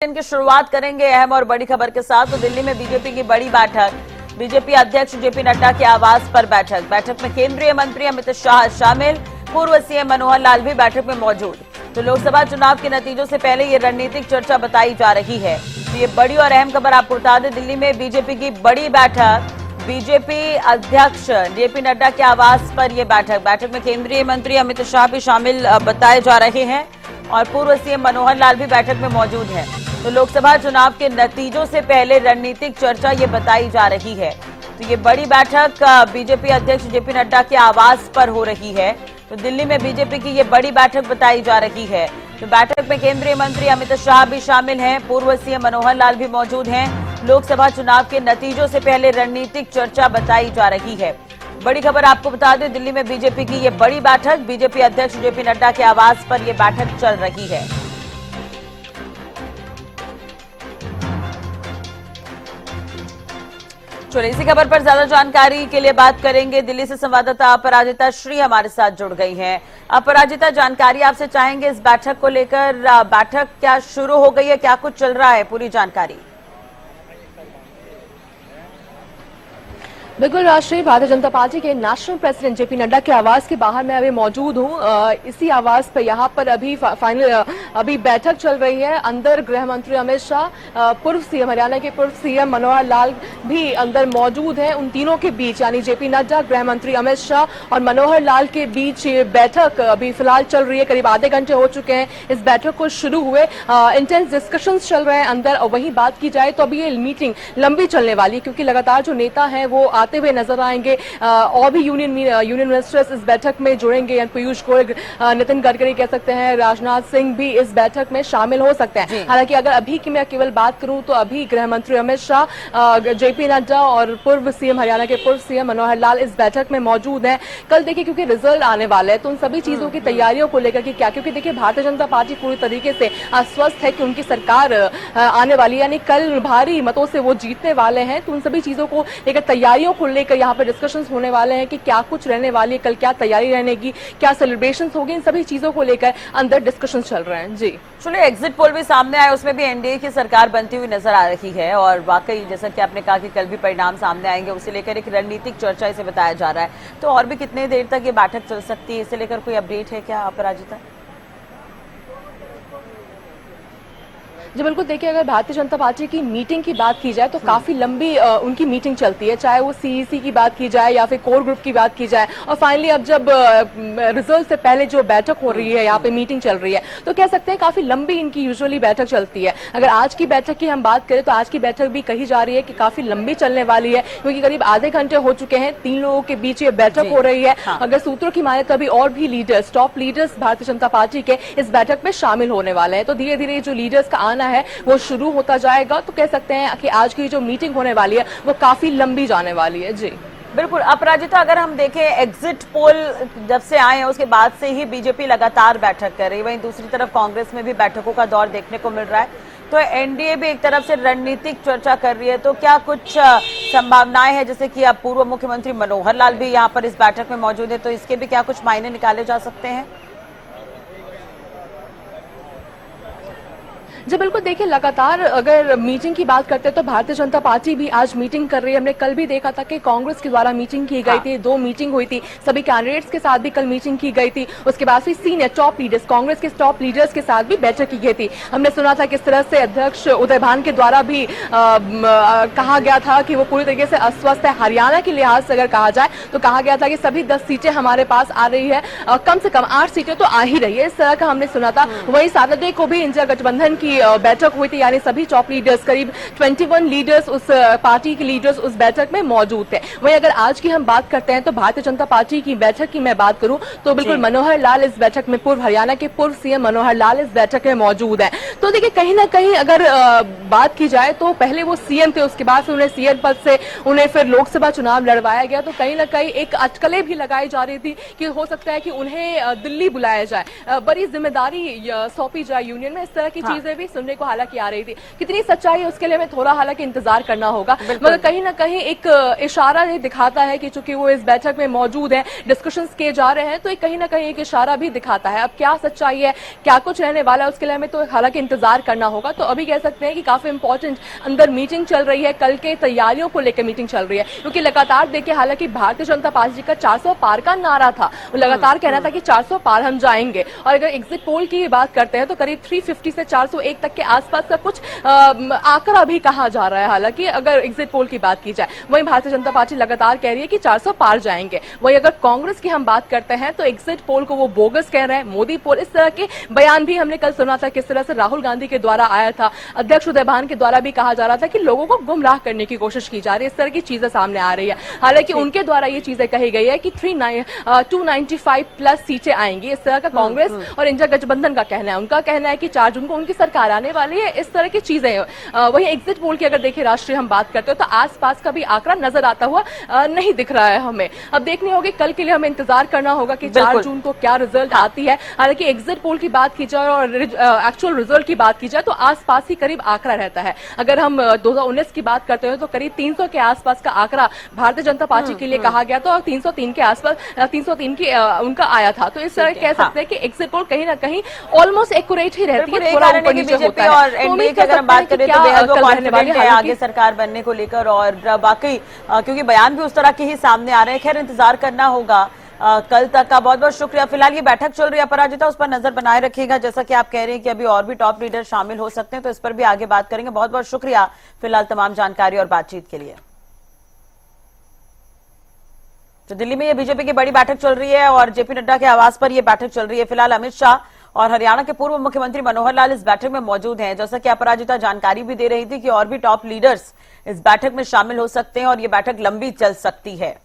की शुरुआत करेंगे अहम और बड़ी खबर के साथ। तो दिल्ली में बीजेपी की बड़ी बैठक, बीजेपी अध्यक्ष जेपी नड्डा के आवास पर बैठक में केंद्रीय मंत्री अमित शाह शामिल, पूर्व सीएम मनोहर लाल भी बैठक में मौजूद। तो लोकसभा चुनाव के नतीजों से पहले ये रणनीतिक चर्चा बताई जा रही है। तो ये बड़ी और अहम खबर आपको बता दें, दिल्ली में बीजेपी की बड़ी बैठक, बीजेपी अध्यक्ष जेपी नड्डा के आवास पर यह बैठक में केंद्रीय मंत्री अमित शाह भी शामिल बताए जा रहे हैं और पूर्व सीएम मनोहर लाल भी बैठक में मौजूद है। तो लोकसभा चुनाव के नतीजों से पहले रणनीतिक चर्चा ये बताई जा रही है। तो ये बड़ी बैठक बीजेपी अध्यक्ष जेपी नड्डा के आवास पर हो रही है। तो दिल्ली में बीजेपी की ये बड़ी बैठक बताई जा रही है। तो बैठक में केंद्रीय मंत्री अमित शाह भी शामिल हैं, पूर्व सीएम मनोहर लाल भी मौजूद हैं। लोकसभा चुनाव के नतीजों से पहले रणनीतिक चर्चा बताई जा रही है। बड़ी खबर आपको बता दें, दिल्ली में बीजेपी की ये बड़ी बैठक, बीजेपी अध्यक्ष जेपी नड्डा के आवास पर यह बैठक चल रही है। चलिए इसी खबर पर ज्यादा जानकारी के लिए बात करेंगे। दिल्ली से संवाददाता अपराजिता श्री हमारे साथ जुड़ गई हैं। अपराजिता, जानकारी आपसे चाहेंगे इस बैठक को लेकर। बैठक क्या शुरू हो गई है, क्या कुछ चल रहा है, पूरी जानकारी। बिल्कुल, राष्ट्रीय भारतीय जनता पार्टी के नेशनल प्रेसिडेंट जेपी नड्डा के आवास के बाहर मैं अभी मौजूद हूं। इसी आवास पर यहाँ पर अभी बैठक चल रही है। अंदर गृह मंत्री अमित शाह, पूर्व सीएम हरियाणा के पूर्व सीएम मनोहर लाल भी अंदर मौजूद हैं। उन तीनों के बीच यानी जेपी नड्डा, गृह मंत्री अमित शाह और मनोहर लाल के बीच बैठक अभी फिलहाल चल रही है। करीब आधे घंटे हो चुके हैं इस बैठक को शुरू हुए। इंटेंस डिस्कशंस चल रहे हैं अंदर। और वहीं बात की जाए तो अभी ये मीटिंग लंबी चलने वाली है, क्योंकि लगातार जो नेता हैं वो आते हुए नजर आएंगे। और भी यूनियन मिनिस्टर्स इस बैठक में जुड़ेंगे। पीयूष गोयल, नितिन गडकरी कह सकते हैं, राजनाथ सिंह भी इस बैठक में शामिल हो सकते हैं। हालांकि अगर अभी की मैं केवल बात करूं तो अभी गृह मंत्री अमित शाह, जेपी नड्डा और पूर्व सीएम हरियाणा के पूर्व सीएम मनोहर लाल इस बैठक में मौजूद हैं। कल देखिए, क्योंकि रिजल्ट आने वाला है तो उन सभी चीजों की तैयारियों को लेकर के क्या, क्योंकि देखिए भारतीय जनता पार्टी पूरी तरीके से आश्वस्त है कि उनकी सरकार आने वाली, यानी कल भारी मतों से वो जीतने वाले हैं। तो उन सभी चीजों को लेकर, तैयारियों को लेकर यहाँ पर डिस्कशंस होने वाले हैं कि क्या कुछ रहने वाली है, कल क्या तैयारी रहेगी, क्या सेलिब्रेशंस होगी, इन सभी चीजों को लेकर अंदर डिस्कशंस चल रहे हैं। जी चलिए, एग्जिट पोल भी सामने आया, उसमें भी एनडीए की सरकार बनती हुई नजर आ रही है और वाकई जैसा कि आपने कहा कि कल भी परिणाम सामने आएंगे, उसे लेकर एक रणनीतिक चर्चा इसे बताया जा रहा है। तो और भी कितने देर तक ये बैठक चल सकती है, इसे लेकर कोई अपडेट है क्या अपराजिता? जी बिल्कुल, देखिए अगर भारतीय जनता पार्टी की मीटिंग की बात की जाए तो काफी लंबी उनकी मीटिंग चलती है, चाहे वो सीईसी की बात की जाए या फिर कोर ग्रुप की बात की जाए। और फाइनली अब जब रिजल्ट से पहले जो बैठक हो रही है, यहाँ पे मीटिंग चल रही है, तो कह सकते हैं काफी लंबी इनकी यूजुअली बैठक चलती है। अगर आज की बैठक की हम बात करें तो आज की बैठक भी कही जा रही है कि काफी लंबी चलने वाली है, क्योंकि करीब आधे घंटे हो चुके हैं। 3 लोगों के बीच ये बैठक हो रही है। अगर सूत्रों की माने तो अभी और भी leaders, top leaders Bharatiya Janata party के इस बैठक में शामिल होने वाले हैं। तो धीरे धीरे जो लीडर्स का आना है वो शुरू होता जाएगा। तो कह सकते हैं कि आज की जो मीटिंग होने वाली है वो काफी लंबी जाने वाली है। जी बिल्कुल अपराजिता, अगर हम देखें एग्जिट पोल जब से आए हैं उसके बाद से ही बीजेपी लगातार बैठक कर रही है, वहीं दूसरी तरफ कांग्रेस में भी बैठकों का दौर देखने को मिल रहा है। तो एनडीए भी एक तरफ से रणनीतिक चर्चा कर रही है। तो क्या कुछ संभावनाएं हैं, जैसे कि अब पूर्व मुख्यमंत्री मनोहर लाल भी यहाँ पर इस बैठक में मौजूद है, तो इसके भी क्या कुछ मायने निकाले जा सकते हैं? जी बिल्कुल, देखिए लगातार अगर मीटिंग की बात करते हैं तो भारतीय जनता पार्टी भी आज मीटिंग कर रही है। हमने कल भी देखा था कि कांग्रेस के द्वारा मीटिंग की गई थी, 2 मीटिंग हुई थी, सभी कैंडिडेट्स के साथ भी कल मीटिंग की गई थी। उसके बाद फिर सीनियर टॉप लीडर्स, कांग्रेस के टॉप लीडर्स के साथ भी बैठक की गई थी। हमने सुना था किस तरह से अध्यक्ष उदय भान के द्वारा भी कहा गया था कि वो पूरी तरीके से अस्वस्थ है। हरियाणा के लिहाज से अगर कहा जाए तो कहा गया था कि सभी 10 सीटें हमारे पास आ रही है, कम से कम 8 सीटें तो आ ही रही है, इस तरह का हमने सुना था। वही सैटरडे को भी इंडिया गठबंधन की बैठक हुई थी, यानी सभी टॉप लीडर्स, करीब 21 लीडर्स, उस पार्टी के लीडर्स उस बैठक में मौजूद थे। वहीं अगर आज की हम बात करते हैं तो भारतीय जनता पार्टी की बैठक की मैं बात करूं तो बिल्कुल मनोहर लाल इस बैठक में, पूर्व हरियाणा के पूर्व सीएम मनोहर लाल इस बैठक में मौजूद है। तो देखिए कहीं ना कहीं अगर बात की जाए तो पहले वो सीएम थे, उसके बाद उन्हें सीएम पद से उन्हें फिर लोकसभा चुनाव लड़वाया गया। तो कहीं ना कहीं एक अटकलें भी लगाई जा रही थी कि हो सकता है कि उन्हें दिल्ली बुलाया जाए, बड़ी जिम्मेदारी सौंपी जाए यूनियन में, इस तरह की चीजें भी सुनने को हालांकि आ रही थी। कितनी सच्चाई है उसके लिए हमें थोड़ा हालांकि इंतजार करना होगा, मगर कहीं ना कहीं एक इशारा ये दिखाता है कि चूंकि वो इस बैठक में मौजूद है, डिस्कशंस किए जा रहे हैं, तो कहीं ना कहीं एक इशारा भी दिखाता है। अब क्या सच्चाई है, क्या कुछ रहने वाला है, उसके लिए हमें तो हालांकि इंतजार करना होगा। तो अभी कह सकते हैं कि काफी इंपॉर्टेंट अंदर मीटिंग चल रही है, कल के तैयारियों को लेकर मीटिंग चल रही है, क्योंकि लगातार देखिए हालांकि भारतीय जनता पार्टी का 400 पार का नारा था, वो लगातार कहना था कि 400 पार हम जाएंगे। और अगर एग्जिट पोल की बात करते हैं तो करीब 350 से 401 तक के आसपास का कुछ आंकड़ा भी कहा जा रहा है। हालांकि अगर एग्जिट पोल की बात की जाए, वहीं भारतीय जनता पार्टी लगातार कह रही है कि 400 पार जाएंगे। वहीं अगर कांग्रेस की हम बात करते हैं तो एग्जिट पोल को वो बोगस कह रहे हैं, मोदी पोल, इस तरह के बयान भी हमने कल सुना था, किस तरह से राहुल गांधी के द्वारा आया था, अध्यक्ष उदय भान के द्वारा भी कहा जा रहा था कि लोगों को गुमराह करने की कोशिश की जा रही है। इस तरह की चीजें सामने आ रही है। हालांकि उनके द्वारा ये चीजें कही गई है कि 295 प्लस सीटें आएंगी, इस तरह का कांग्रेस और इंडिया गठबंधन का कहना है। उनका कहना है कि 4 जून को उनकी सरकार आने वाली है, इस तरह की चीजें। वही एग्जिट पोल की अगर देखिए राष्ट्रीय हम बात करते हो तो आसपास का भी आंकड़ा नजर आता हुआ नहीं दिख रहा है हमें। अब देखनी होगी, कल के लिए हमें इंतजार करना होगा कि 4 जून को क्या रिजल्ट आती है। हालांकि एग्जिट पोल की बात की जाए और एक्चुअल रिजल्ट की बात की जाए तो आसपास ही करीब आंकड़ा रहता है। अगर हम 2019 की बात करते हैं तो करीब 300 के आसपास का आंकड़ा भारतीय जनता पार्टी के लिए कहा गया था और 303 के आसपास 303 की उनका आया था। तो इस तरह कह सकते हैं कि एग्जिट पोल कहीं ना कहीं ऑलमोस्ट एक्यूरेट ही रहती है, थोड़ा ऊपर नीचे होता है। और एनडीए की अगर हम बात करें तो बेहद वो कॉन्फिडेंट है आगे सरकार बनने को लेकर, और वाकई क्योंकि बयान भी उस तरह के ही सामने आ रहे हैं। खैर इंतजार करना होगा कल तक का। बहुत बहुत शुक्रिया। फिलहाल ये बैठक चल रही है अपराजिता, उस पर नजर बनाए रखिएगा। जैसा कि आप कह रहे हैं कि अभी और भी टॉप लीडर शामिल हो सकते हैं, तो इस पर भी आगे बात करेंगे। बहुत बहुत शुक्रिया फिलहाल तमाम जानकारी और बातचीत के लिए। तो दिल्ली में ये बीजेपी की बड़ी बैठक चल रही है और जेपी नड्डा के आवास पर यह बैठक चल रही है। फिलहाल अमित शाह और हरियाणा के पूर्व मुख्यमंत्री मनोहर लाल इस बैठक में मौजूद हैं। जैसा कि अपराजिता जानकारी भी दे रही थी कि और भी टॉप लीडर्स इस बैठक में शामिल हो सकते हैं और ये बैठक लंबी चल सकती है।